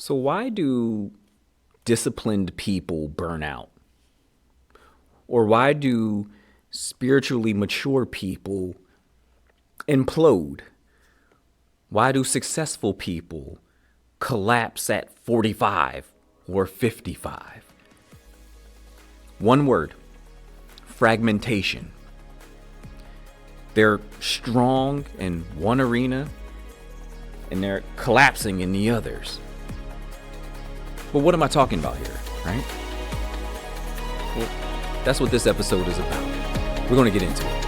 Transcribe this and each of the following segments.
So, why do disciplined people burn out? Or why do spiritually mature people implode? Why do successful people collapse at 45 or 55? One word: fragmentation. They're strong in one arena and they're collapsing in the others. But what am I talking about here, right? Well, that's what this episode is about. We're going to get into it.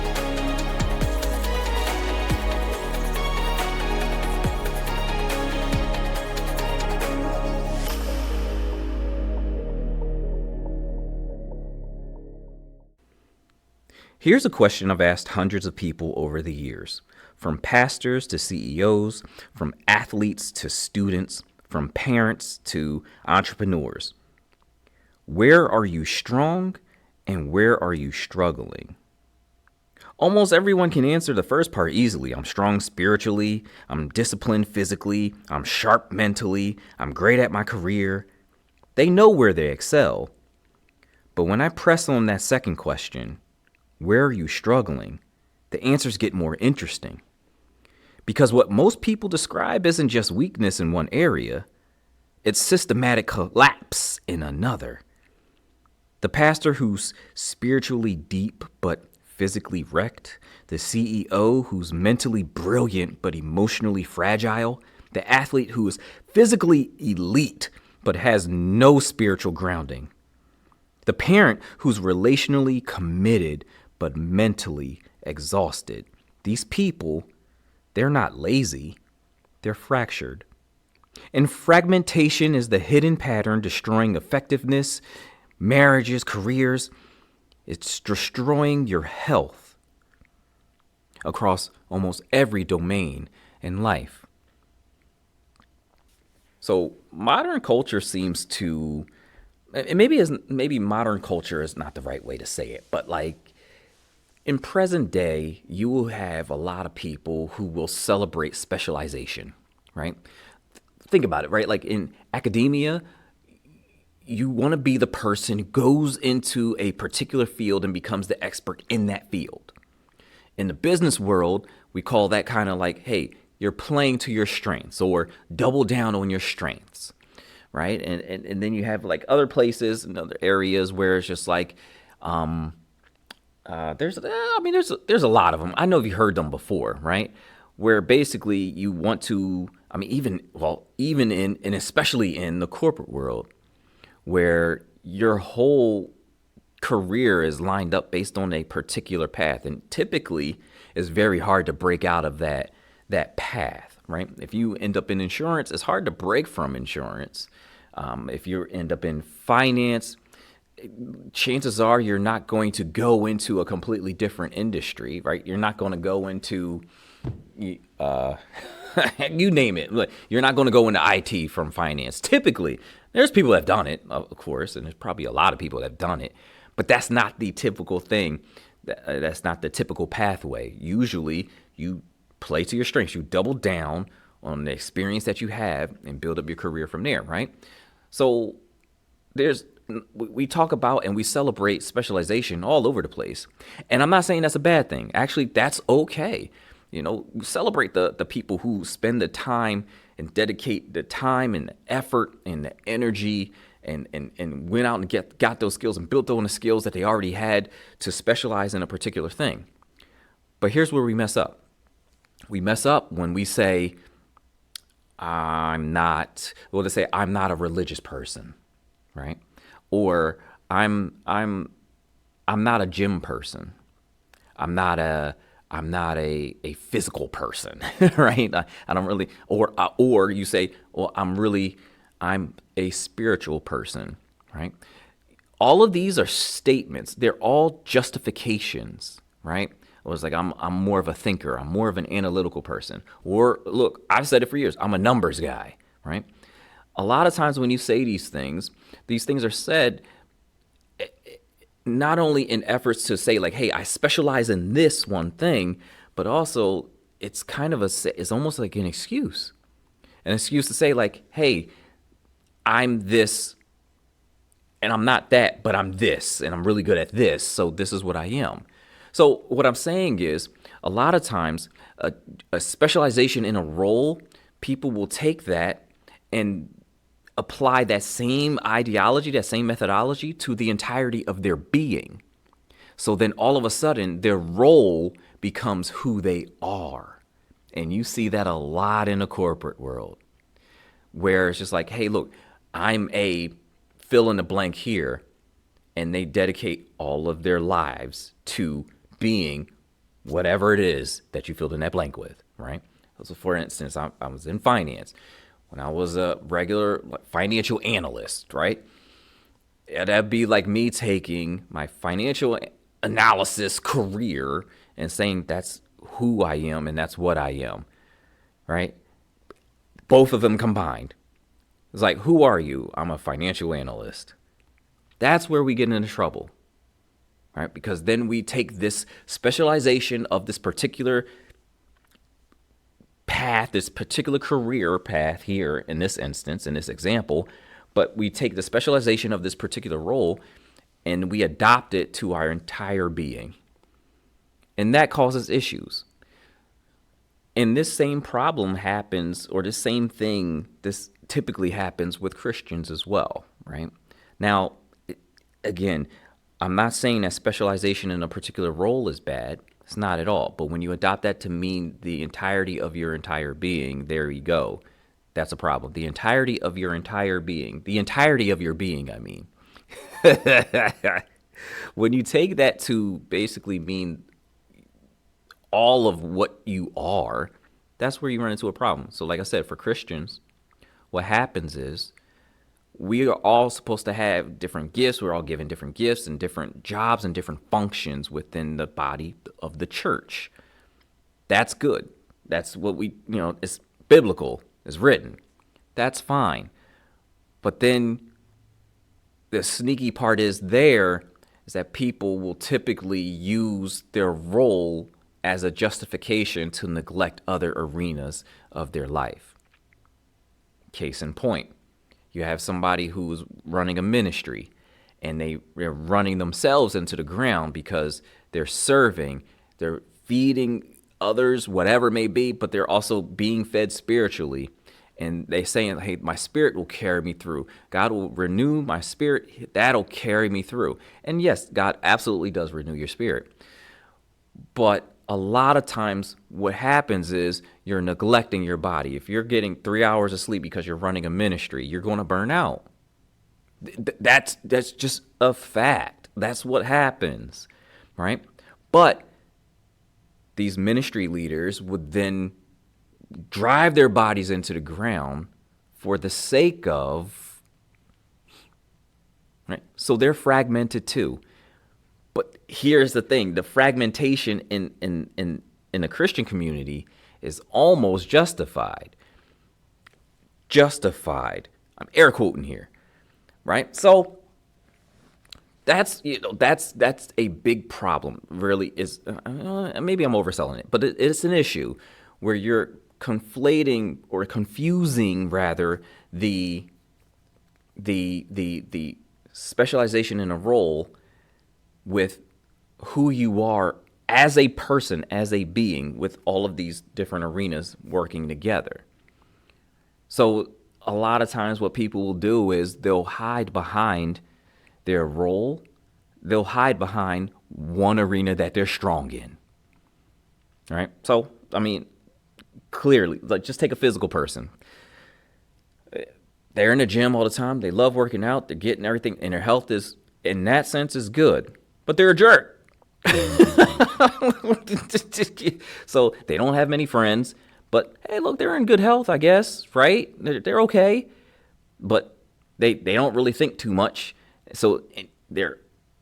Here's a question I've asked hundreds of people over the years, from pastors to CEOs, from athletes to students, from parents to entrepreneurs. Where are you strong and where are you struggling? Almost everyone can answer the first part easily. I'm strong spiritually, I'm disciplined physically, I'm sharp mentally, I'm great at my career. They know where they excel. But when I press on that second question, where are you struggling? The answers get more interesting. Because what most people describe isn't just weakness in one area, it's systematic collapse in another. The pastor who's spiritually deep but physically wrecked, the CEO who's mentally brilliant but emotionally fragile, the athlete who is physically elite but has no spiritual grounding, the parent who's relationally committed but mentally exhausted. These people, they're not lazy, they're fractured. And fragmentation is the hidden pattern destroying effectiveness, marriages, careers. It's destroying your health across almost every domain in life. So modern culture seems to, and maybe modern culture is not the right way to say it, but like in present day, you will have a lot of people who will celebrate specialization, right? Think about it, right? Like in academia, you want to be the person who goes into a particular field and becomes the expert in that field. In the business world, we call that kind of like, hey, you're playing to your strengths or double down on your strengths, right? And then you have like other places and other areas where it's just like, there's a lot of them. I know you've heard them before, right? Where basically you want to, even in, and especially in the corporate world, where your whole career is lined up based on a particular path. And typically it's very hard to break out of that path, right? If you end up in insurance, it's hard to break from insurance. If you end up in finance, chances are you're not going to go into a completely different industry, right? You're not going to go into, you name it. Look, you're not going to go into IT from finance. Typically, there's people that have done it, of course, and there's probably a lot of people that have done it, but that's not the typical thing. That's not the typical pathway. Usually, you play to your strengths. You double down on the experience that you have and build up your career from there, right? So we talk about and we celebrate specialization all over the place. And I'm not saying that's a bad thing. Actually, that's okay. You know, celebrate the people who spend the time and dedicate the time and the effort and the energy and went out and got those skills and built on the skills that they already had to specialize in a particular thing. But here's where we mess up. We mess up when we say, I'm not a religious person, right? Or I'm not a gym person. I'm not a physical person, right? I don't really, or you say, well, I'm a spiritual person, right? All of these are statements. They're all justifications, right? It was like, I'm more of a thinker. I'm more of an analytical person. Or look, I've said it for years. I'm a numbers guy, right? A lot of times when you say these things are said not only in efforts to say like, hey, I specialize in this one thing, but also it's kind of it's almost like an excuse to say like, hey, I'm this and I'm not that, but I'm this and I'm really good at this. So this is what I am. So what I'm saying is a lot of times a specialization in a role, people will take that and apply that same ideology, that same methodology to the entirety of their being. So then all of a sudden their role becomes who they are. And you see that a lot in the corporate world where it's just like, hey, look, I'm a fill in the blank here. And they dedicate all of their lives to being whatever it is that you filled in that blank with, right? So for instance, I was in finance. When I was a regular financial analyst, right? That'd be like me taking my financial analysis career and saying that's who I am and that's what I am, right? Both of them combined. It's like, who are you? I'm a financial analyst. That's where we get into trouble, right? Because then we take this specialization of this particular path, this particular career path here in this instance, in this example, but we take the specialization of this particular role and we adopt it to our entire being. And that causes issues. And this same problem happens, or this same thing, this typically happens with Christians as well, right? Now, again, I'm not saying that specialization in a particular role is bad. It's not at all. But when you adopt that to mean the entirety of your entire being, there you go. That's a problem. The entirety of your entire being. The entirety of your being, I mean. When you take that to basically mean all of what you are, that's where you run into a problem. So like I said, for Christians, what happens is we are all supposed to have different gifts. We're all given different gifts and different jobs and different functions within the body of the church. That's good. That's what it's biblical, it's written. That's fine. But then the sneaky part is that people will typically use their role as a justification to neglect other arenas of their life. Case in point, you have somebody who's running a ministry and they're running themselves into the ground because they're serving, they're feeding others, whatever it may be, but they're also being fed spiritually. And they saying, hey, my spirit will carry me through. God will renew my spirit. That'll carry me through. And yes, God absolutely does renew your spirit. But a lot of times what happens is you're neglecting your body. If you're getting 3 hours of sleep because you're running a ministry, you're going to burn out. That's just a fact. That's what happens, right? But these ministry leaders would then drive their bodies into the ground for the sake of, right? So they're fragmented too. But here's the thing, the fragmentation in the Christian community is almost justified. Justified. I'm air quoting here, right? So that's a big problem, really is. Maybe I'm overselling it, but it's an issue where you're conflating or confusing rather the specialization in a role with who you are as a person, as a being, with all of these different arenas working together. So a lot of times what people will do is they'll hide behind their role. They'll hide behind one arena that they're strong in. All right? So, I mean, clearly, like, just take a physical person. They're in the gym all the time. They love working out. They're getting everything, and their health is, in that sense, is good. But they're a jerk. So they don't have many friends. But hey, look, they're in good health, I guess, right? They're okay. But they don't really think too much. So they're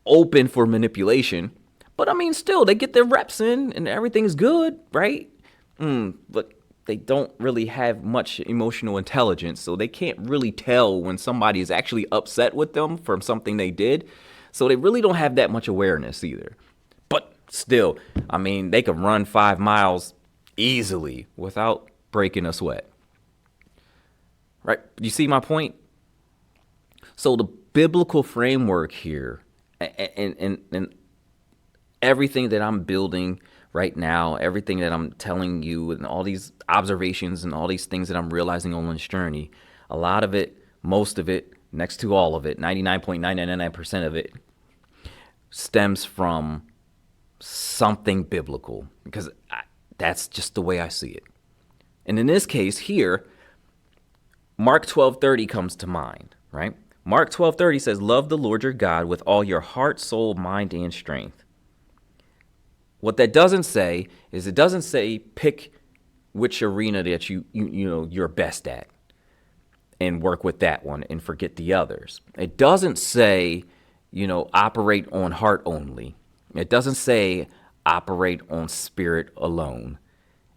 open for manipulation. But I mean, still, they get their reps in and everything's good, right? But they don't really have much emotional intelligence. So they can't really tell when somebody is actually upset with them from something they did. So they really don't have that much awareness either. But still, I mean, they could run 5 miles easily without breaking a sweat. Right? You see my point? So the biblical framework here, and everything that I'm building right now, everything that I'm telling you, and all these observations and all these things that I'm realizing on this journey, a lot of it, most of it, next to all of it, 99.999% of it stems from something biblical, because that's just the way I see it. And in this case here, Mark 12:30 comes to mind, right? Mark 12:30 says, "Love the Lord your God with all your heart, soul, mind, and strength." What that doesn't say is, it doesn't say pick which arena that you're best at and work with that one and forget the others. It doesn't say, operate on heart only. It doesn't say operate on spirit alone.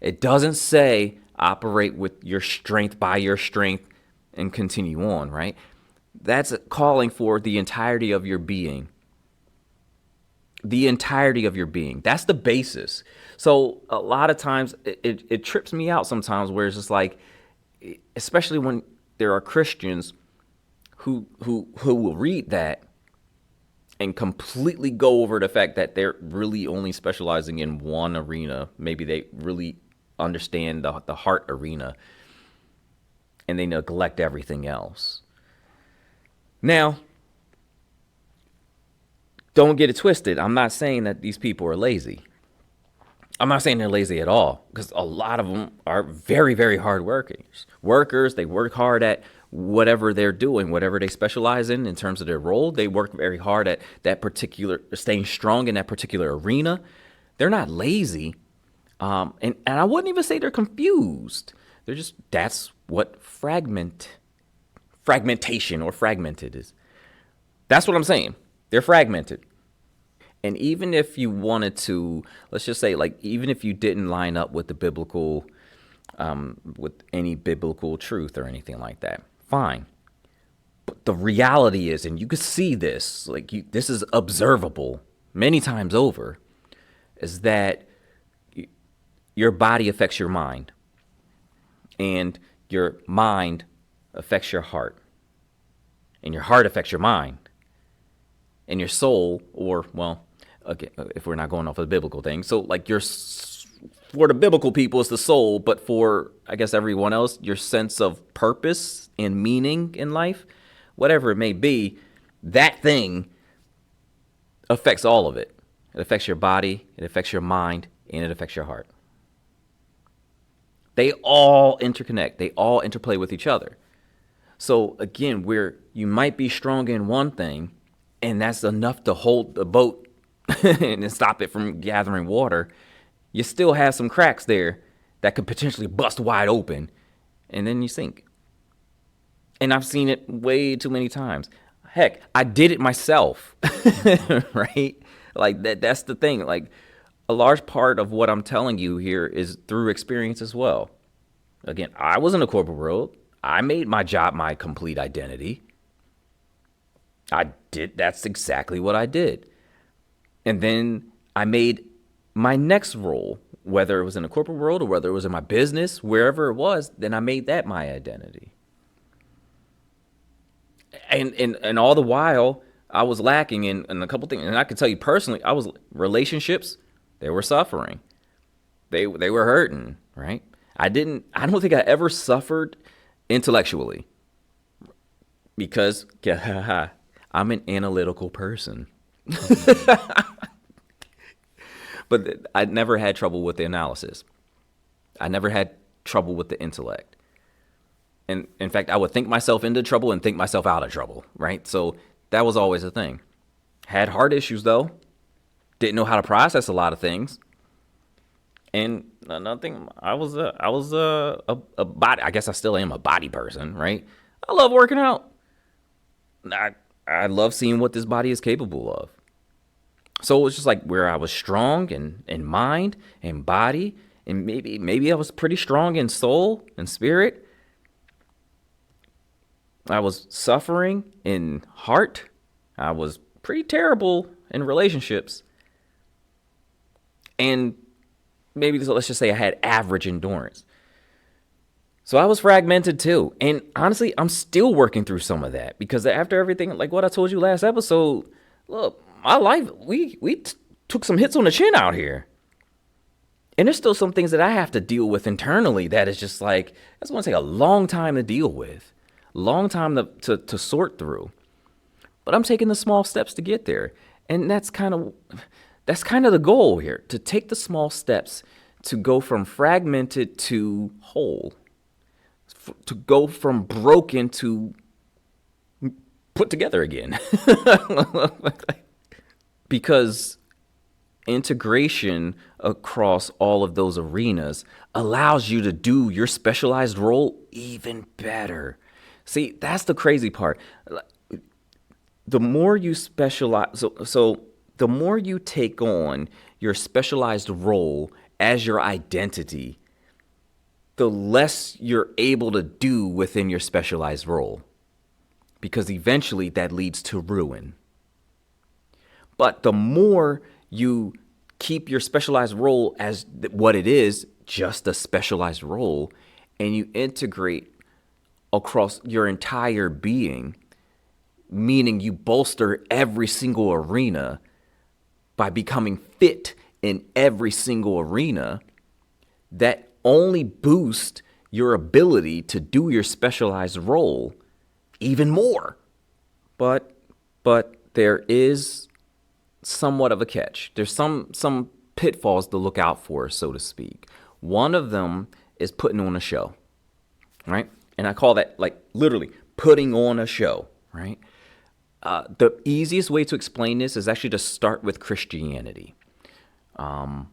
It doesn't say operate with your strength, by your strength, and continue on, right? That's calling for the entirety of your being. The entirety of your being. That's the basis. So a lot of times it trips me out sometimes, where it's just like, especially when there are Christians who will read that and completely go over the fact that they're really only specializing in one arena. Maybe they really understand the heart arena, and they neglect everything else. Now, don't get it twisted. I'm not saying that these people are lazy. I'm not saying they're lazy at all, because a lot of them are very, very hard workers. They work hard at whatever they're doing, whatever they specialize in terms of their role. They work very hard at that particular, staying strong in that particular arena. They're not lazy. And I wouldn't even say they're confused. They're just, that's what fragmentation or fragmented is. That's what I'm saying. They're fragmented. And even if you wanted to, let's just say, like, even if you didn't line up with the biblical, with any biblical truth or anything like that, fine. But the reality is, and you can see this, this is observable many times over, is that your body affects your mind, and your mind affects your heart, and your heart affects your mind, and your soul, or, well, okay, if we're not going off of the biblical thing, so like for the biblical people, it's the soul, but for, I guess, everyone else, your sense of purpose and meaning in life, whatever it may be, that thing affects all of it. It affects your body, it affects your mind, and it affects your heart. They all interconnect. They all interplay with each other. So again, where you might be strong in one thing, and that's enough to hold the boat and stop it from gathering water, you still have some cracks there that could potentially bust wide open, and then you sink. And I've seen it way too many times. Heck, I did it myself, right? Like that's the thing. Like, a large part of what I'm telling you here is through experience as well. Again, I was in the corporate world. I made my job my complete identity. That's exactly what I did. And then I made my next role, whether it was in the corporate world or whether it was in my business, wherever it was, then I made that my identity. And all the while, I was lacking in a couple things. And I can tell you personally, relationships, they were suffering. They were hurting, right? I don't think I ever suffered intellectually, because I'm an analytical person. But I never had trouble with the analysis. I never had trouble with the intellect. And in fact, I would think myself into trouble and think myself out of trouble, right? So that was always a thing. Had heart issues, though. Didn't know how to process a lot of things. And another thing, I was a body. I guess I still am a body person, right? I love working out. I love seeing what this body is capable of. So it was just like where I was strong in mind and body, and maybe I was pretty strong in soul and spirit. I was suffering in heart. I was pretty terrible in relationships. And maybe let's just say I had average endurance. So I was fragmented too. And honestly, I'm still working through some of that because after everything, like what I told you last episode, look, my life, we took some hits on the chin out here. And there's still some things that I have to deal with internally that is just like, that's going to take a long time to deal with, long time to sort through. But I'm taking the small steps to get there. And that's kind of the goal here, to take the small steps to go from fragmented to whole, to go from broken to put together again. Because integration across all of those arenas allows you to do your specialized role even better. See, that's the crazy part. The more you specialize, so the more you take on your specialized role as your identity, the less you're able to do within your specialized role. Because eventually that leads to ruin. But the more you keep your specialized role as what it is, just a specialized role, and you integrate across your entire being, meaning you bolster every single arena by becoming fit in every single arena, that only boosts your ability to do your specialized role even more. But there is somewhat of a catch. There's some pitfalls to look out for, so to speak. One of them is putting on a show, right? And I call that like literally putting on a show, right? The easiest way to explain this is actually to start with Christianity. And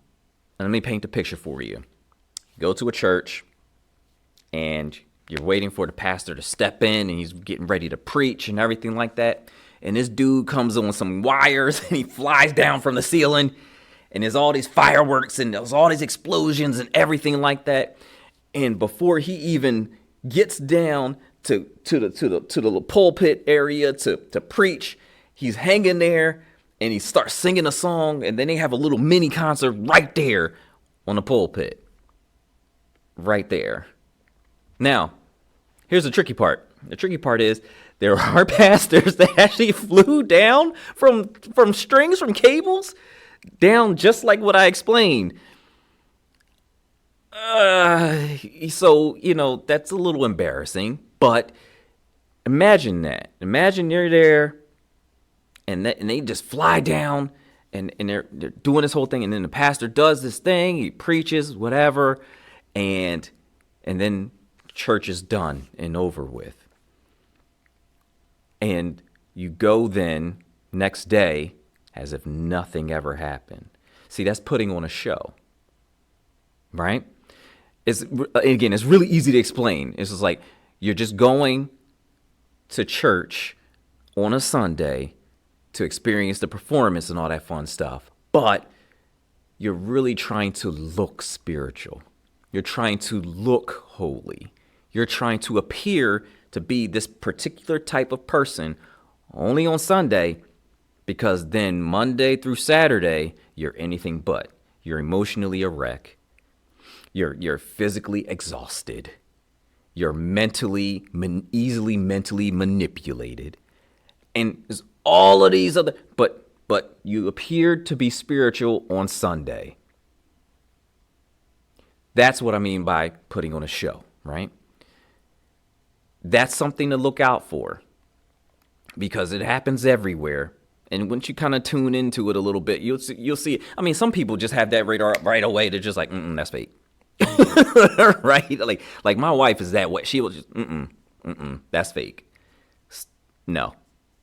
let me paint a picture for you. You go to a church and you're waiting for the pastor to step in and he's getting ready to preach and everything like that. And this dude comes on some wires and he flies down from the ceiling and there's all these fireworks and there's all these explosions and everything like that. And before he even gets down to the pulpit area to preach, he's hanging there and he starts singing a song, and then they have a little mini concert right there on the pulpit. Right there. Now, here's the tricky part. The tricky part is there are pastors that actually flew down from strings, from cables, down just like what I explained. So, that's a little embarrassing, but imagine that. Imagine you're there and they just fly down and they're doing this whole thing, and then the pastor does this thing, he preaches, whatever, and then church is done and over with. And you go then next day as if nothing ever happened. See, that's putting on a show, right? It's really easy to explain. It's just like you're just going to church on a Sunday to experience the performance and all that fun stuff, but you're really trying to look spiritual. You're trying to look holy. You're trying to appear to be this particular type of person only on Sunday, because then Monday through Saturday, you're anything but. You're emotionally a wreck. You're physically exhausted. You're easily mentally manipulated. And there's all of these other, but you appeared to be spiritual on Sunday. That's what I mean by putting on a show, right? That's something to look out for, because it happens everywhere. And once you kind of tune into it a little bit, you'll see it. I mean, some people just have that radar up right away. They're just like, that's fake. Right? Like my wife is that way. She will just, that's fake. No,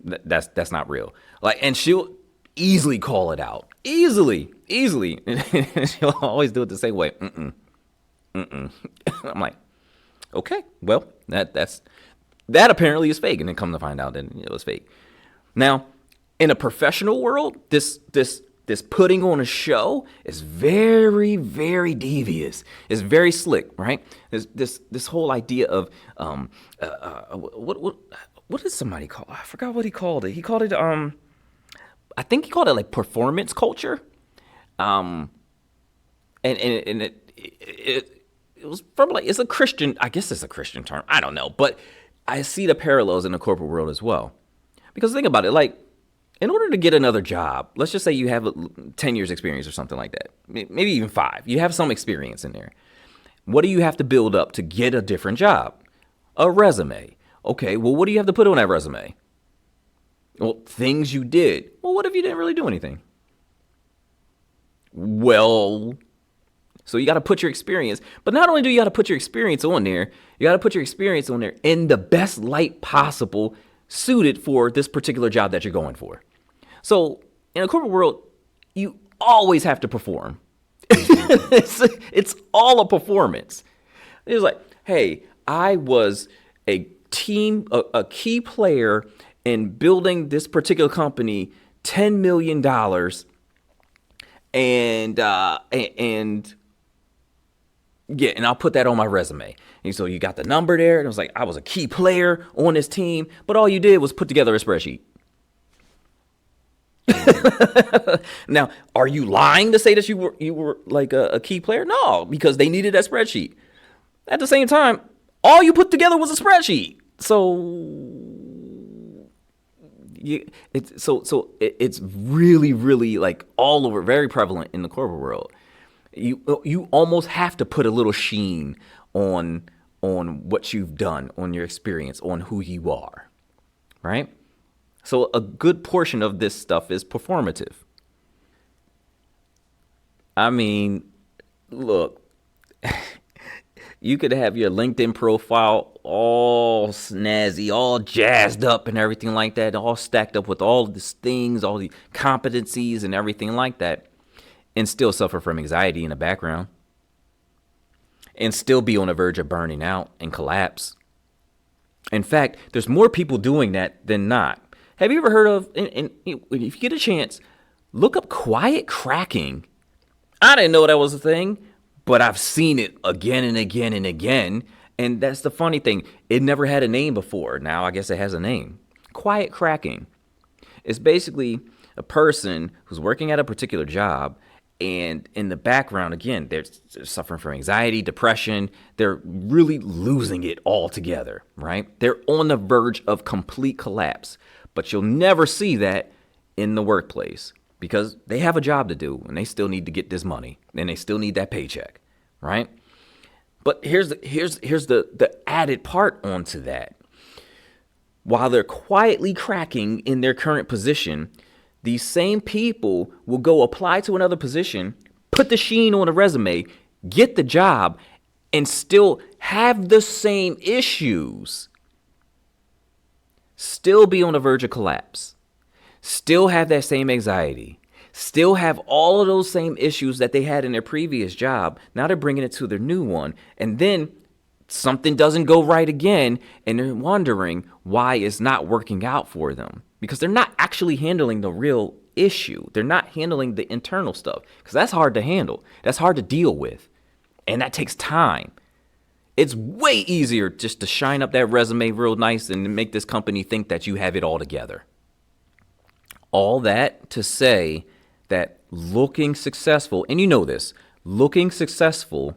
that's not real. Like, and she'll easily call it out. Easily. And she'll always do it the same way. I'm like, okay, well, that apparently is fake. And then come to find out that it was fake. Now, in a professional world, this putting on a show is very, very devious. It's very slick, right? This whole idea of what did somebody call? I forgot what he called it. He called it I think he called it like performance culture. And it was from like, it's a Christian, I guess it's a Christian term. I don't know. But I see the parallels in the corporate world as well. Because think about it, like, in order to get another job, let's just say you have 10 years experience or something like that, maybe even 5. You have some experience in there. What do you have to build up to get a different job? A resume. Okay, well, what do you have to put on that resume? Well, things you did. Well, what if you didn't really do anything? Well, so you got to put your experience. But not only do you got to put your experience on there, you got to put your experience on there in the best light possible, suited for this particular job that you're going for. So in a corporate world, you always have to perform. It's all a performance. It's like, hey, I was a key player in building this particular company $10 million, and yeah, and I'll put that on my resume. And so you got the number there, and it was like, I was a key player on this team, but all you did was put together a spreadsheet. Now, are you lying to say that you were like a key player? No, because they needed that spreadsheet. At the same time, all you put together was a spreadsheet. It's really, really like all over, very prevalent in the corporate world. You almost have to put a little sheen on what you've done, on your experience, on who you are, right? So a good portion of this stuff is performative. I mean, look, you could have your LinkedIn profile all snazzy, all jazzed up and everything like that, all stacked up with all these things, all the competencies and everything like that, and still suffer from anxiety in the background, and still be on the verge of burning out and collapse. In fact, there's more people doing that than not. Have you ever heard of, and if you get a chance, look up quiet cracking. I didn't know that was a thing, but I've seen it again and again and again. And that's the funny thing. It never had a name before. Now I guess it has a name. Quiet cracking. It's basically a person who's working at a particular job, and in the background, again, they're suffering from anxiety, depression. They're really losing it altogether, right? They're on the verge of complete collapse. But you'll never see that in the workplace because they have a job to do and they still need to get this money and they still need that paycheck, right? But here's the added part onto that. While they're quietly cracking in their current position, these same people will go apply to another position, put the sheen on a resume, get the job, and still have the same issues. Still be on the verge of collapse, still have that same anxiety, still have all of those same issues that they had in their previous job. Now they're bringing it to their new one, and then something doesn't go right again, and they're wondering why it's not working out for them because they're not actually handling the real issue. They're not handling the internal stuff because that's hard to handle. That's hard to deal with, and that takes time. It's way easier just to shine up that resume real nice and make this company think that you have it all together. All that to say that looking successful, and you know this, looking successful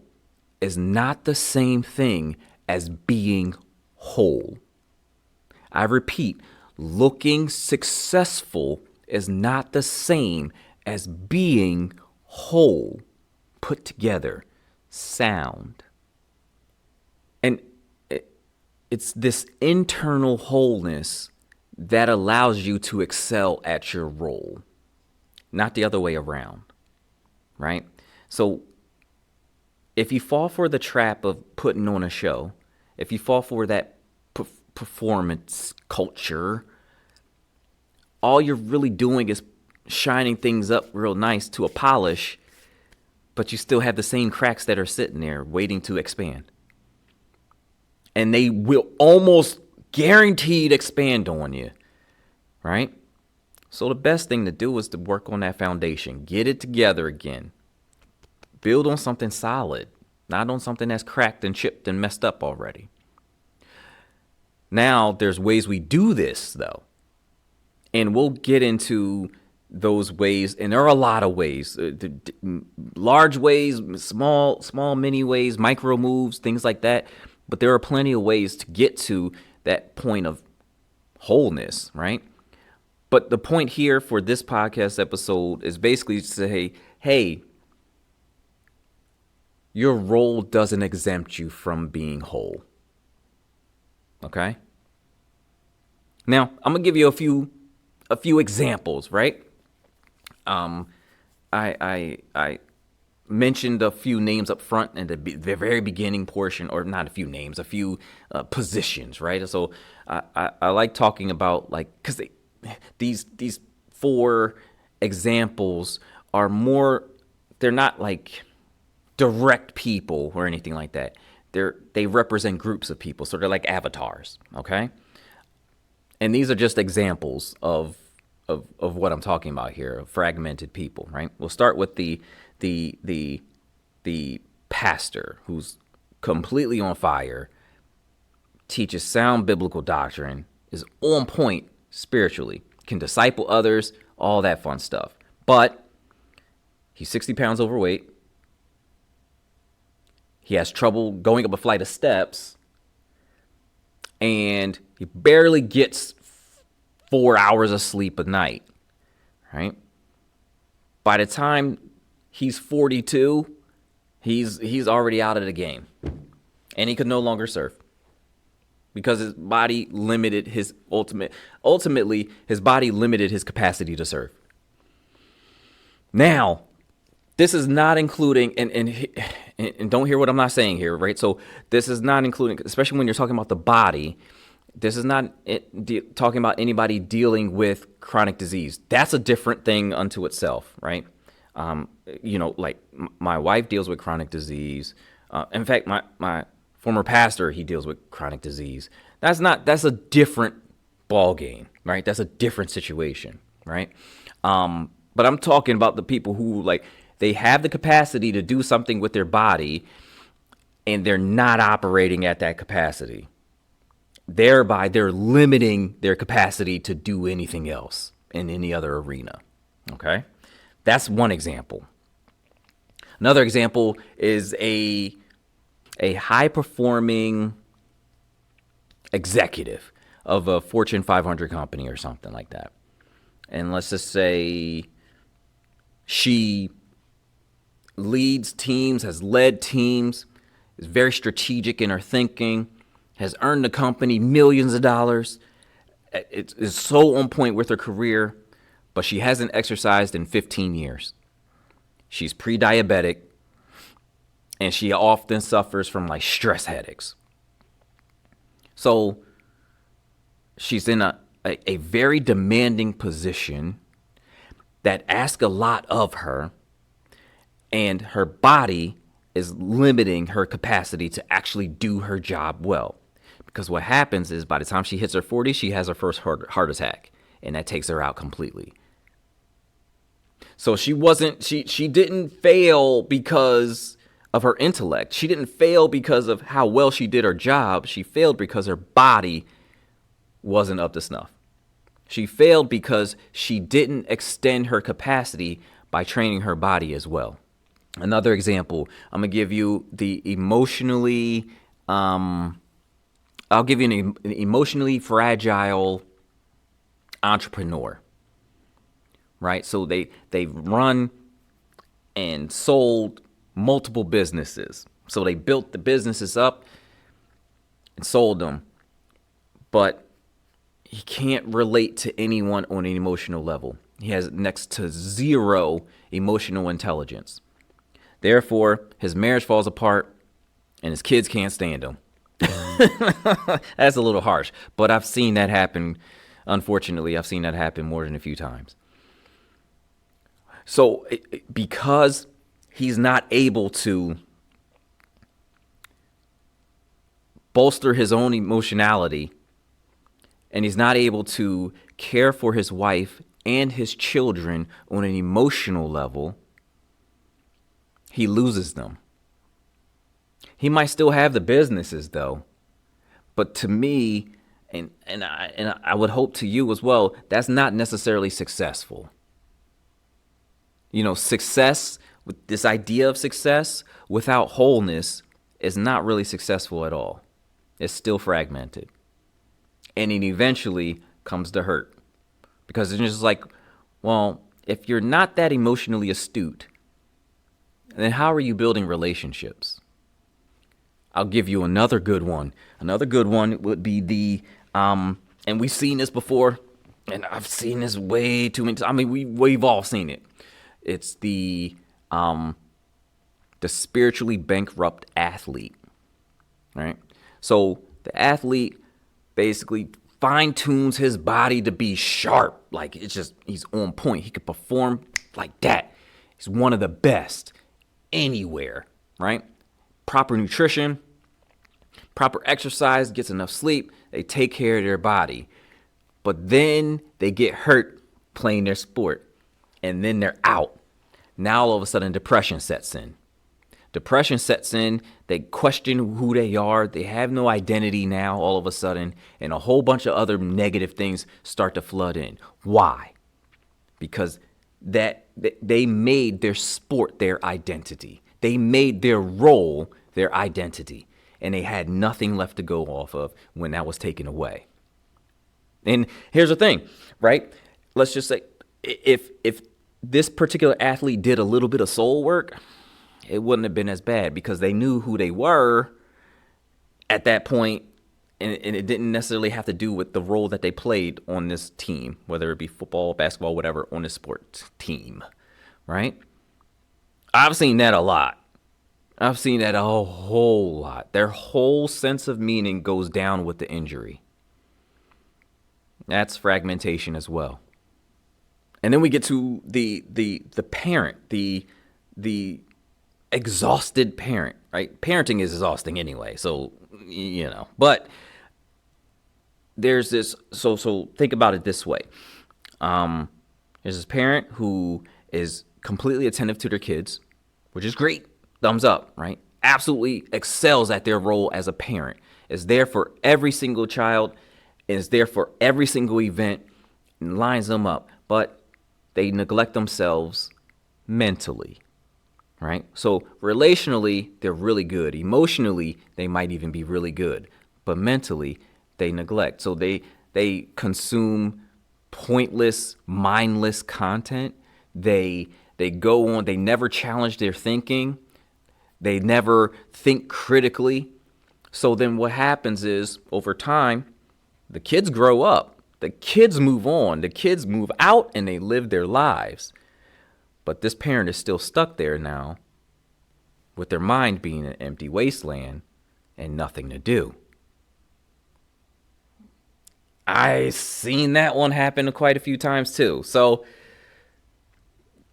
is not the same thing as being whole. I repeat, looking successful is not the same as being whole, put together, sound. And it's this internal wholeness that allows you to excel at your role, not the other way around, right? So if you fall for the trap of putting on a show, if you fall for that performance culture, all you're really doing is shining things up real nice to a polish, but you still have the same cracks that are sitting there waiting to expand. And they will almost guaranteed expand on you, right? So the best thing to do is to work on that foundation. Get it together again. Build on something solid, not on something that's cracked and chipped and messed up already. Now, there's ways we do this, though. And we'll get into those ways, and there are a lot of ways, large ways, small mini ways, micro moves, things like that. But there are plenty of ways to get to that point of wholeness, right? But the point here for this podcast episode is basically to say, hey, your role doesn't exempt you from being whole. Okay? Now, I'm gonna give you a few examples, right? I mentioned a few names up front in the very beginning portion, or not a few names, a few positions, right? So I like talking about, like, because these four examples are more, they're not like direct people or anything like that. They represent groups of people, so they're like avatars, okay? And these are just examples of what I'm talking about here, of fragmented people, right? We'll start with the pastor who's completely on fire, teaches sound biblical doctrine, is on point spiritually, can disciple others, all that fun stuff. But he's 60 pounds overweight. He has trouble going up a flight of steps, and he barely gets 4 hours of sleep a night, right? By the time he's 42, he's already out of the game, and he could no longer serve because his body limited his ultimately his body limited his capacity to serve. Now, this is not including, and don't hear what I'm not saying here, right? So this is not including, especially when you're talking about the body, this is not talking about anybody dealing with chronic disease. That's a different thing unto itself, right? Like my wife deals with chronic disease. In fact, my former pastor, he deals with chronic disease. That's a different ball game, right? That's a different situation, right? But I'm talking about the people who, like, they have the capacity to do something with their body, and they're not operating at that capacity. Thereby, they're limiting their capacity to do anything else in any other arena. Okay? That's one example. Another example is a high-performing executive of a Fortune 500 company or something like that. And let's just say she leads teams, has led teams, is very strategic in her thinking, has earned the company millions of dollars. It's so on point with her career, but she hasn't exercised in 15 years. She's pre-diabetic, and she often suffers from, like, stress headaches. So she's in a very demanding position that asks a lot of her, and her body is limiting her capacity to actually do her job well. Because what happens is by the time she hits her 40s, she has her first heart attack, and that takes her out completely. So she didn't fail because of her intellect. She didn't fail because of how well she did her job. She failed because her body wasn't up to snuff. She failed because she didn't extend her capacity by training her body as well. Another example, I'm going to give you the emotionally, I'll give you an emotionally fragile entrepreneur, right? So they run and sold multiple businesses. So they built the businesses up and sold them, but he can't relate to anyone on an emotional level. He has next to zero emotional intelligence. Therefore, his marriage falls apart and his kids can't stand him. That's a little harsh, but I've seen that happen. Unfortunately, I've seen that happen more than a few times. So because he's not able to bolster his own emotionality, and he's not able to care for his wife and his children on an emotional level, he loses them. He might still have the businesses, though, but to me, and I would hope to you as well, that's not necessarily successful. Success, with this idea of success without wholeness, is not really successful at all. It's still fragmented. And it eventually comes to hurt. Because it's just like, well, if you're not that emotionally astute, then how are you building relationships? I'll give you another good one. Another good one would be and we've seen this before, and I've seen this way too many times. I mean, we've all seen it. It's the spiritually bankrupt athlete, right? So the athlete basically fine tunes his body to be sharp. Like, he's on point. He could perform like that. He's one of the best anywhere, right? Proper nutrition, proper exercise, gets enough sleep. They take care of their body. But then they get hurt playing their sport, and then they're out. Now all of a sudden depression sets in. They question who they are. They have no identity now all of a sudden, and a whole bunch of other negative things start to flood in. Why? Because they made their sport their identity. They made their role their identity, and they had nothing left to go off of when that was taken away. And here's the thing, right? Let's just say if this particular athlete did a little bit of soul work, it wouldn't have been as bad because they knew who they were at that point, and it didn't necessarily have to do with the role that they played on this team, whether it be football, basketball, whatever, on this sports team, right? I've seen that a lot. I've seen that a whole lot. Their whole sense of meaning goes down with the injury. That's fragmentation as well. And then we get to the parent, the exhausted parent, right? Parenting is exhausting anyway, so but there's this. So think about it this way. There's this parent who is completely attentive to their kids, which is great. Thumbs up, right? Absolutely excels at their role as a parent. Is there for every single child, is there for every single event, and lines them up. But they neglect themselves mentally, right? So relationally, they're really good. Emotionally, they might even be really good. But mentally, they neglect. So they consume pointless, mindless content. They go on, they never challenge their thinking. They never think critically. So then what happens is, over time, the kids grow up. The kids move on. The kids move out and they live their lives. But this parent is still stuck there now with their mind being an empty wasteland and nothing to do. I've seen that one happen quite a few times too. So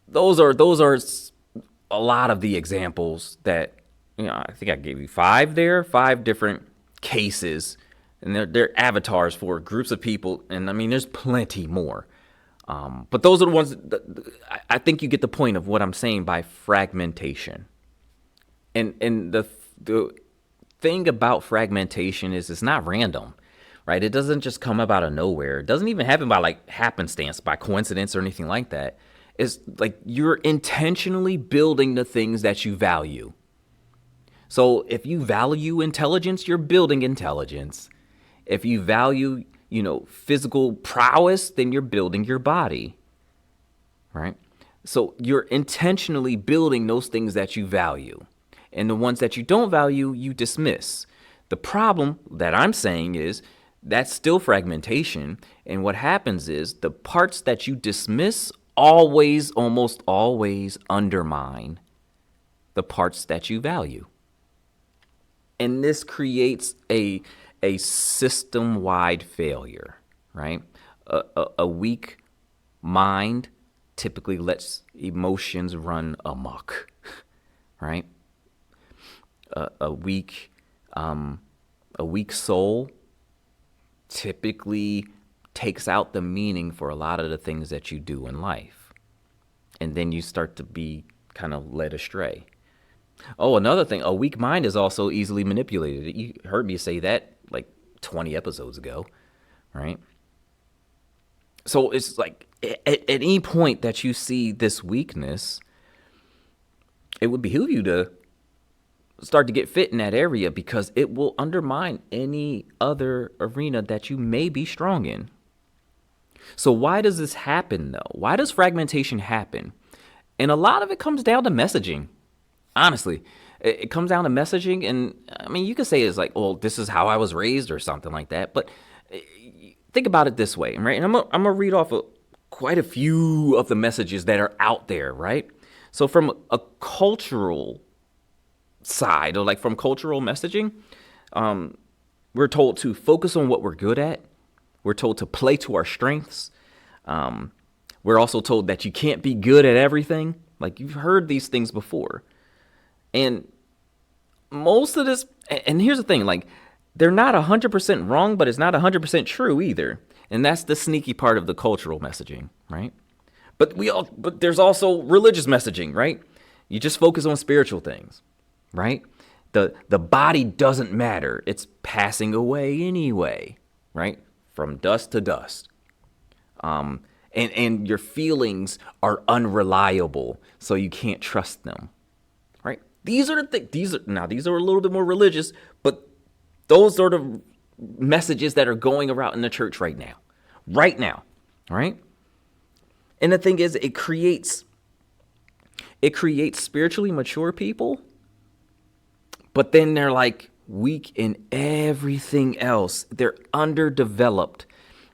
those are a lot of the examples that, I think I gave you 5 different cases, and they're avatars for groups of people. And I mean, there's plenty more. But those are the ones that I think you get the point of what I'm saying by fragmentation. And the thing about fragmentation is it's not random, right? It doesn't just come up out of nowhere. It doesn't even happen by like happenstance, by coincidence or anything like that. It's like you're intentionally building the things that you value. So if you value intelligence, you're building intelligence. If you value, physical prowess, then you're building your body, right? So you're intentionally building those things that you value. And the ones that you don't value, you dismiss. The problem that I'm saying is that's still fragmentation. And what happens is the parts that you dismiss almost always undermine the parts that you value. And this creates a system-wide failure, right? A weak mind typically lets emotions run amok, right? A weak soul typically takes out the meaning for a lot of the things that you do in life. And then you start to be kind of led astray. Oh, another thing, a weak mind is also easily manipulated. You heard me say that like 20 episodes ago, right? So it's like At any point that you see this weakness, it would behoove you to start to get fit in that area, because it will undermine any other arena that you may be strong in. So why does this happen though? Why does fragmentation happen? And a lot of it comes down to messaging. Honestly, it comes down to messaging. And I mean, you could say it's like, well, this is how I was raised or something like that. But think about it this way, right? And I'm going to read off quite a few of the messages that are out there, right? So from a cultural side, or like from cultural messaging, we're told to focus on what we're good at. We're told to play to our strengths. We're also told that you can't be good at everything. Like, you've heard these things before. And most of this, and here's the thing, like, they're not 100% wrong, but it's not 100% true either. And that's the sneaky part of the cultural messaging, right? But there's also religious messaging, right? You just focus on spiritual things, right? The body doesn't matter. It's passing away anyway, right? From dust to dust. And your feelings are unreliable, so you can't trust them, right? These are the things. These are a little bit more religious, but those are the messages that are going around in the church right now, right? And the thing is, it creates spiritually mature people, but then they're like weak in everything else. They're underdeveloped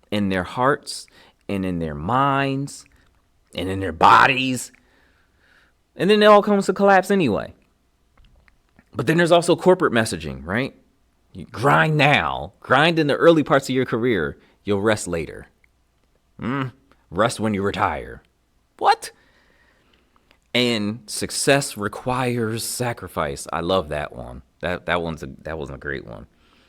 in their hearts and in their minds and in their bodies. And then it all comes to collapse anyway. But then there's also corporate messaging, right? You grind now, grind in the early parts of your career. You'll rest later. Rest when you retire. What? And success requires sacrifice. I love that one. That was a great one,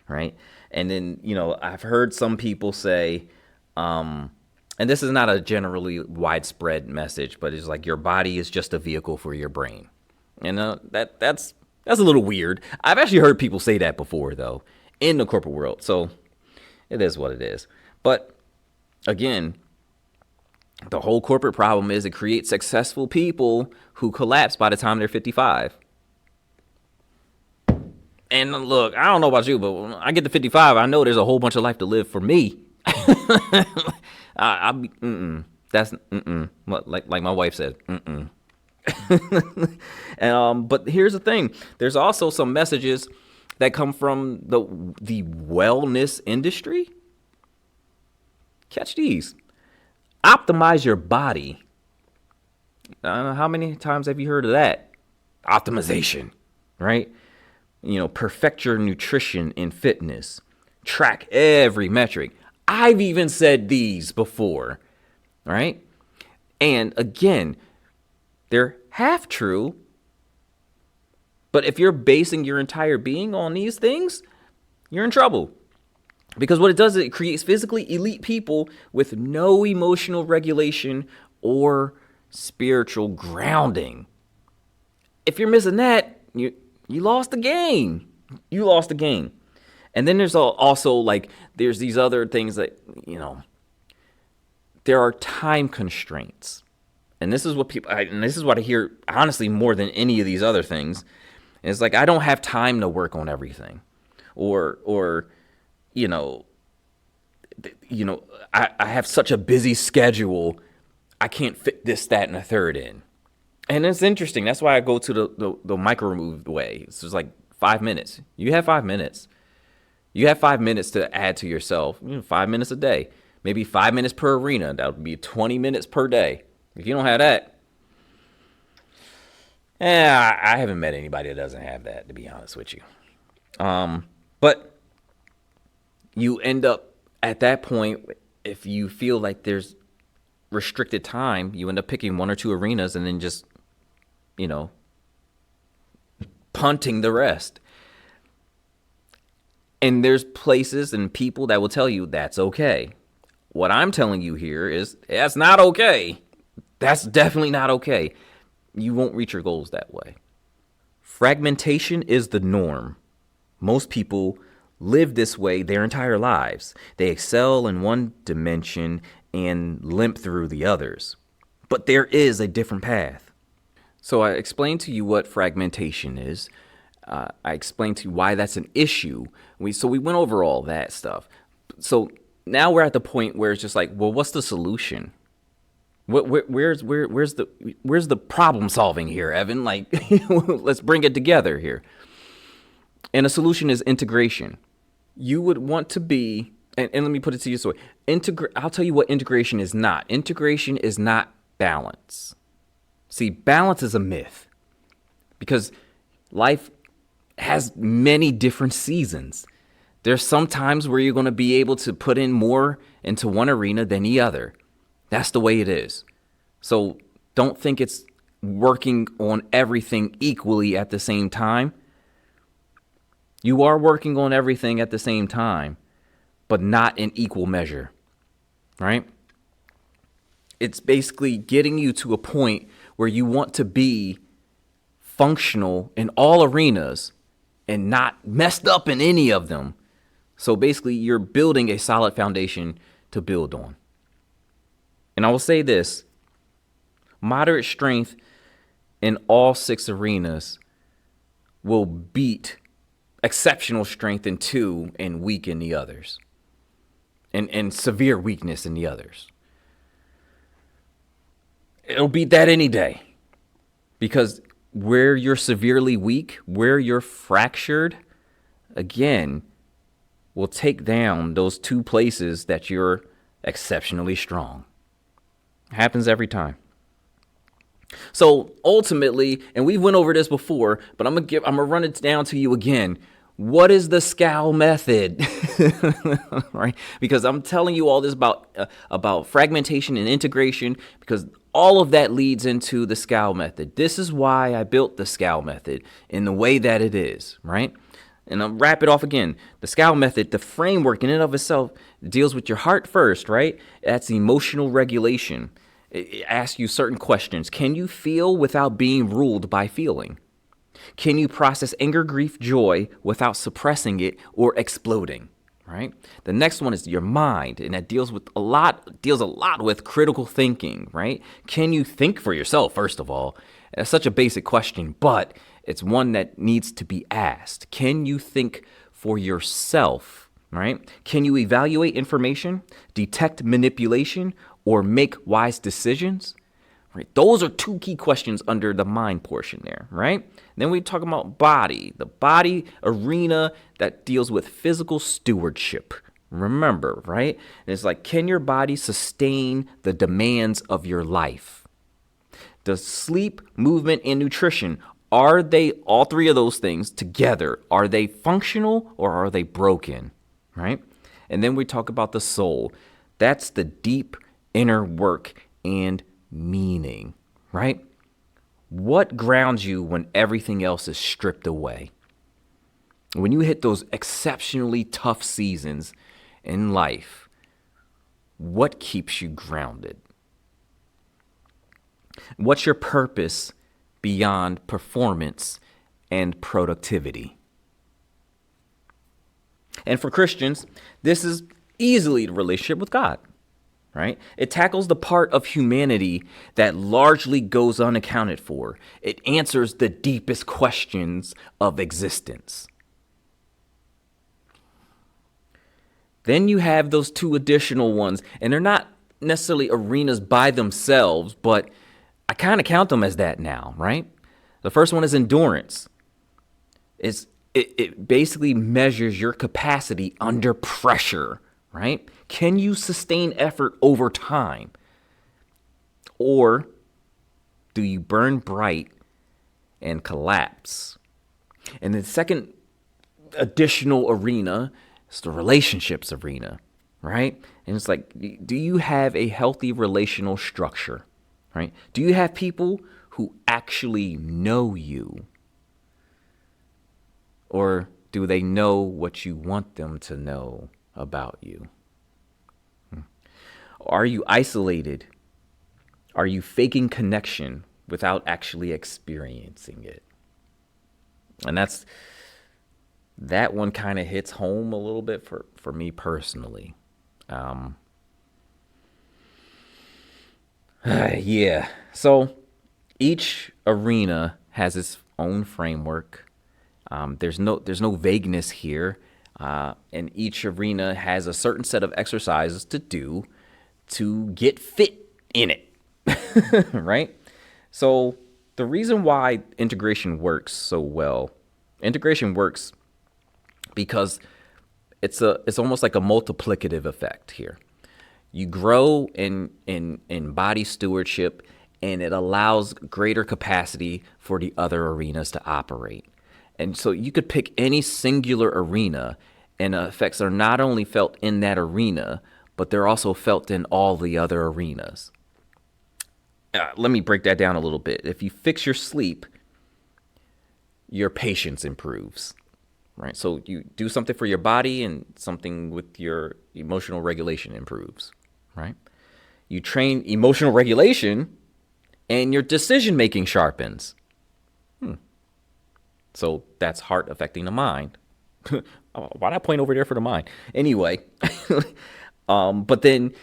right? And then, I've heard some people say, and this is not a generally widespread message, but it's like, your body is just a vehicle for your brain. And that's a little weird. I've actually heard people say that before, though, in the corporate world. So it is what it is. But again, the whole corporate problem is it creates successful people who collapse by the time they're 55. And look, I don't know about you, but when I get to 55, I know there's a whole bunch of life to live for me. That's like my wife said. But here's the thing: there's also some messages that come from the wellness industry. Catch these. Optimize your body. How many times have you heard of that? Optimization, right? Perfect your nutrition and fitness. Track every metric. I've even said these before, right? And again, they're half true. But if you're basing your entire being on these things, you're in trouble. Because what it does is it creates physically elite people with no emotional regulation or spiritual grounding. If you're missing that, you lost the game. You lost the game. And then there's also there's these other things that, there are time constraints. And this is what this is what I hear, honestly, more than any of these other things. And it's like, I don't have time to work on everything. Or I have such a busy schedule, I can't fit this, that, and a third in. And it's interesting. That's why I go to the micro-move way. It's just like 5 minutes. You have 5 minutes. You have 5 minutes to add to yourself. 5 minutes a day. Maybe 5 minutes per arena. That would be 20 minutes per day. If you don't have that, I haven't met anybody that doesn't have that, to be honest with you. But you end up at that point, if you feel like there's restricted time, you end up picking 1 or 2 arenas and then just, punting the rest. And there's places and people that will tell you that's okay. What I'm telling you here is that's not okay. That's definitely not okay. You won't reach your goals that way. Fragmentation is the norm. Most people live this way their entire lives. They excel in one dimension and limp through the others. But there is a different path. So I explained to you what fragmentation is. I explained to you why that's an issue. So we went over all that stuff. So now we're at the point where it's just like, well, what's the solution? Where's the problem solving here, Evan? Like, let's bring it together here. And a solution is integration. You would want to be, and let me put it to you this way. I'll tell you what integration is not. Integration is not balance. See, balance is a myth because life has many different seasons. There's some times where you're going to be able to put in more into one arena than the other. That's the way it is. So don't think it's working on everything equally at the same time. You are working on everything at the same time, but not in equal measure, right? It's basically getting you to a point where you want to be functional in all arenas and not messed up in any of them. So basically, you're building a solid foundation to build on. And I will say this, moderate strength in all 6 arenas will beat exceptional strength in 2 and weak in the others, and severe weakness in the others. It'll beat that any day, because where you're severely weak, where you're fractured, again, will take down those 2 places that you're exceptionally strong. Happens every time. So ultimately, and we went over this before, but I'm gonna run it down to you again. What is the scowl method? Right? Because I'm telling you all this about fragmentation and integration, because all of that leads into the scowl method. This is why I built the scowl method in the way that it is, right? And I'll wrap it off again. The scowl method, the framework in and of itself, deals with your heart first, right? That's emotional regulation. It asks you certain questions. Can you feel without being ruled by feeling? Can you process anger, grief, joy without suppressing it or exploding? Right? The next one is your mind, and that deals a lot with critical thinking, right? Can you think for yourself, first of all? That's such a basic question, but it's one that needs to be asked. Can you think for yourself, right? Can you evaluate information, detect manipulation, or make wise decisions? Right? Those are 2 key questions under the mind portion there, right? Then we talk about body, the body arena that deals with physical stewardship. Remember, right? And it's like, can your body sustain the demands of your life? Does sleep, movement, and nutrition, are they, all 3 of those things together, are they functional or are they broken, right? And then we talk about the soul. That's the deep inner work and meaning, right? What grounds you when everything else is stripped away? When you hit those exceptionally tough seasons in life, what keeps you grounded? What's your purpose beyond performance and productivity? And for Christians, this is easily the relationship with God. Right? It tackles the part of humanity that largely goes unaccounted for. It answers the deepest questions of existence. Then you have those 2 additional ones, and they're not necessarily arenas by themselves, but I kind of count them as that now, right? The first one is endurance. It basically measures your capacity under pressure, right? Can you sustain effort over time? Or do you burn bright and collapse? And the second additional arena is the relationships arena, right? And it's like, do you have a healthy relational structure, right? Do you have people who actually know you? Or do they know what you want them to know about you? Are you isolated? Are you faking connection without actually experiencing it? And that's that one kind of hits home a little bit for me personally. Um, yeah. So each arena has its own framework. There's no vagueness here, and each arena has a certain set of exercises to do to get fit in it, right? So the reason why integration works so well, integration works because it's almost like a multiplicative effect here. You grow in body stewardship, and it allows greater capacity for the other arenas to operate. And so you could pick any singular arena, and the effects are not only felt in that arena, but they're also felt in all the other arenas. Let me break that down a little bit. If you fix your sleep, your patience improves, right? So you do something for your body, and something with your emotional regulation improves, right? You train emotional regulation, and your decision making sharpens. So that's heart affecting the mind. Why not point over there for the mind? Anyway, but then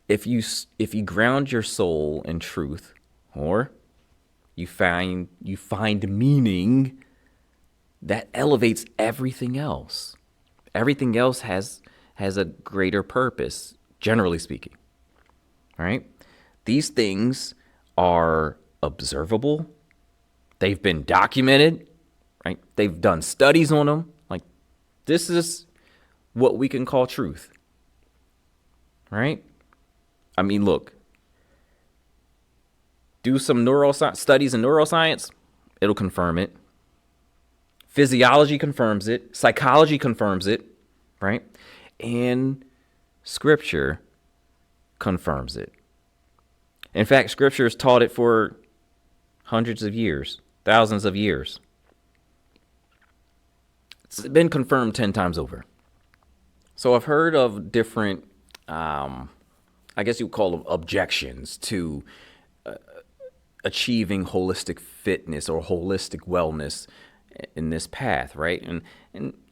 if you ground your soul in truth, or you find meaning, that elevates everything else. Everything else has a greater purpose, generally speaking. All right? These things are observable. They've been documented, right? They've done studies on them. Like, this is what we can call truth, right? I mean, look, do some neuroscience studies in neuroscience, it'll confirm it. Physiology confirms it. Psychology confirms it, right? And scripture confirms it. In fact, scripture has taught it for hundreds of years, thousands of years. It's been confirmed 10 times over. So I've heard of different, I guess you would call them objections to achieving holistic fitness or holistic wellness in this path, right? And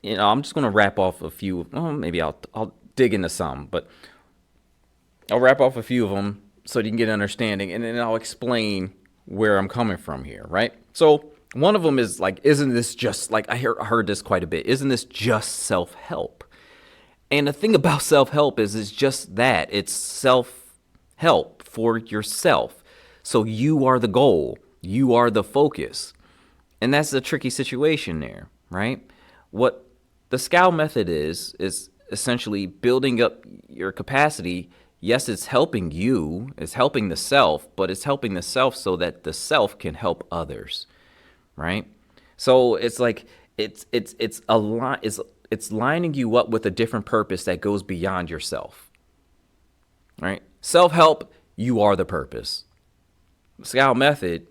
I'm just going to wrap off a few. Well, maybe I'll dig into some, but I'll wrap off a few of them so you can get an understanding, and then I'll explain where I'm coming from here, right? So one of them is like, isn't this just like, I heard this quite a bit. Isn't this just self-help? And the thing about self-help is it's just that. It's self-help for yourself. So you are the goal. You are the focus. And that's a tricky situation there, right? What the SCOW method is essentially building up your capacity. Yes, it's helping you, it's helping the self, but it's helping the self so that the self can help others, right? So it's like it's lining you up with a different purpose that goes beyond yourself, right? Self-help, you are the purpose. SCOW method,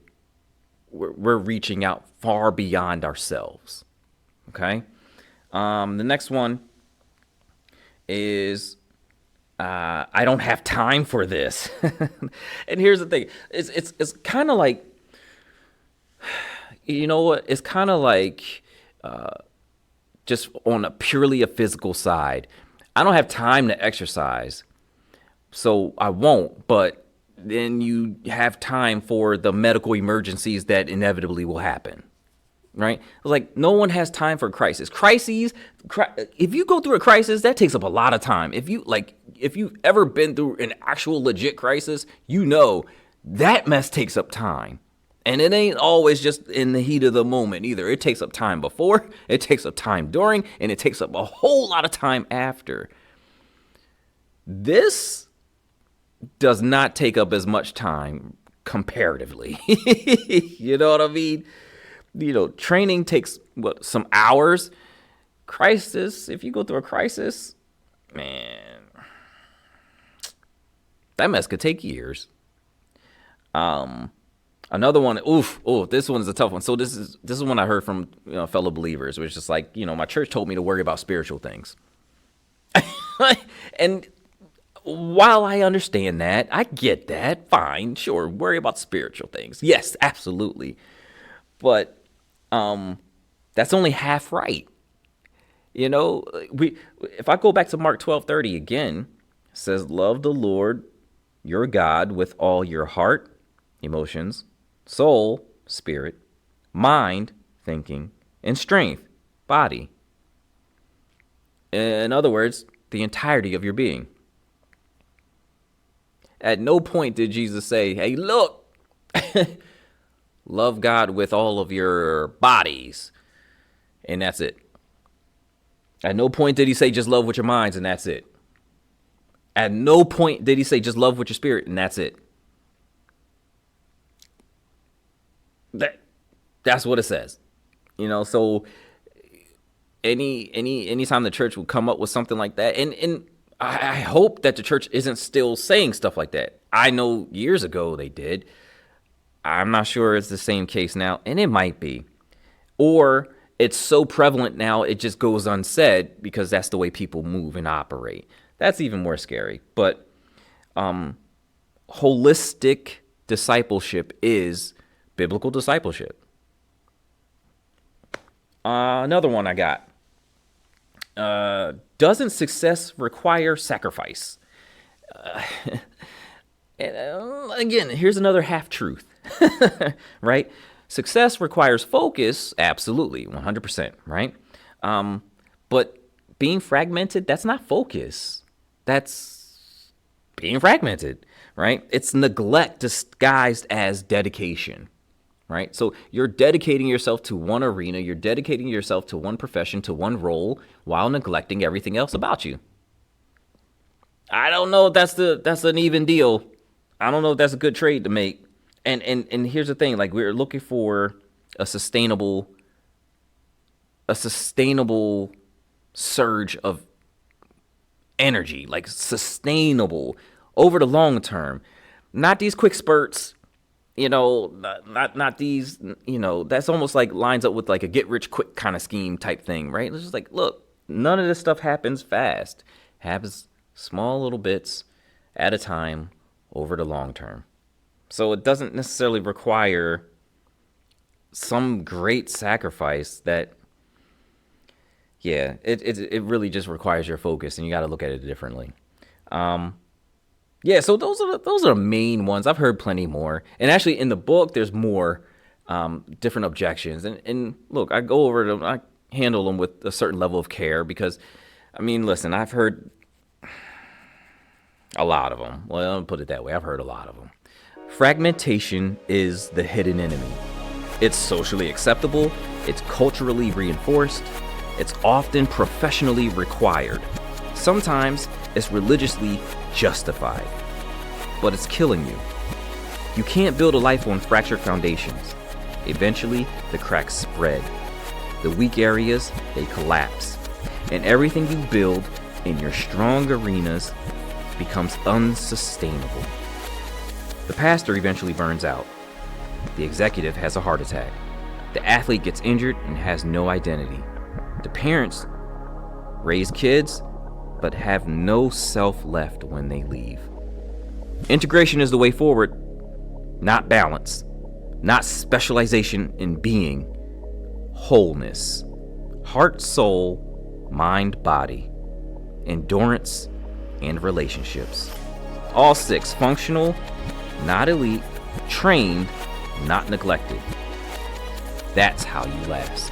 we're reaching out far beyond ourselves, okay? The next one is I don't have time for this. And here's the thing. It's kind of like, you know what? It's kind of like just on a purely a physical side. I don't have time to exercise, so I won't. But then you have time for the medical emergencies that inevitably will happen. Right? Like, no one has time for crises. If you go through a crisis, that takes up a lot of time. If you've ever been through an actual legit crisis, you know that mess takes up time. And it ain't always just in the heat of the moment either. It takes up time before, it takes up time during, and it takes up a whole lot of time after. This does not take up as much time comparatively. You know what I mean? Training takes some hours. Crisis, if you go through a crisis, man, that mess could take years. Another one, this one is a tough one. So this is one I heard from fellow believers, which is just like, my church told me to worry about spiritual things. And while I understand that, I get that, fine, sure, worry about spiritual things. Yes, absolutely. But that's only half right. You know, if I go back to Mark 12:30 again, it says, love the Lord your God with all your heart, emotions, soul, spirit, mind, thinking, and strength, body. In other words, the entirety of your being. At no point did Jesus say, hey, look, love God with all of your bodies, and that's it. At no point did he say just love with your minds, and that's it. At no point did he say just love with your spirit, and that's it. That's what it says. You know, so anytime the church would come up with something like that, and I hope that the church isn't still saying stuff like that. I know years ago they did. I'm not sure it's the same case now, and it might be. Or it's so prevalent now it just goes unsaid because that's the way people move and operate. That's even more scary. But holistic discipleship is biblical discipleship. Another one I got. Doesn't success require sacrifice? Again, here's another half-truth, right? Success requires focus, absolutely, 100%, right? But being fragmented, that's not focus. That's being fragmented, right? It's neglect disguised as dedication, right? So you're dedicating yourself to one arena, you're dedicating yourself to one profession, to one role, while neglecting everything else about you. I don't know if that's an even deal. I don't know if that's a good trade to make. And here's the thing, like, we're looking for a sustainable surge of energy, like sustainable over the long term, not these quick spurts. You know, not these, you know, that's almost like lines up with like a get rich quick kind of scheme type thing, right? It's just like, look, none of this stuff happens fast. It happens small little bits at a time over the long term. So it doesn't necessarily require some great sacrifice that, yeah, it really just requires your focus, and you got to look at it differently. Yeah, so those are the main ones. I've heard plenty more. And actually in the book, there's more different objections. And look, I go over them, I handle them with a certain level of care because, I mean, listen, I've heard a lot of them. Well, I'll put it that way. I've heard a lot of them. Fragmentation is the hidden enemy. It's socially acceptable. It's culturally reinforced. It's often professionally required. Sometimes it's religiously justified, but it's killing you. You can't build a life on fractured foundations. Eventually, the cracks spread. The weak areas, they collapse. And everything you build in your strong arenas becomes unsustainable. The pastor eventually burns out. The executive has a heart attack. The athlete gets injured and has no identity. The parents raise kids but have no self left when they leave. Integration is the way forward, not balance, not specialization in being. Wholeness, heart, soul, mind, body, endurance, and relationships. All six functional, not elite, trained, not neglected. That's how you last.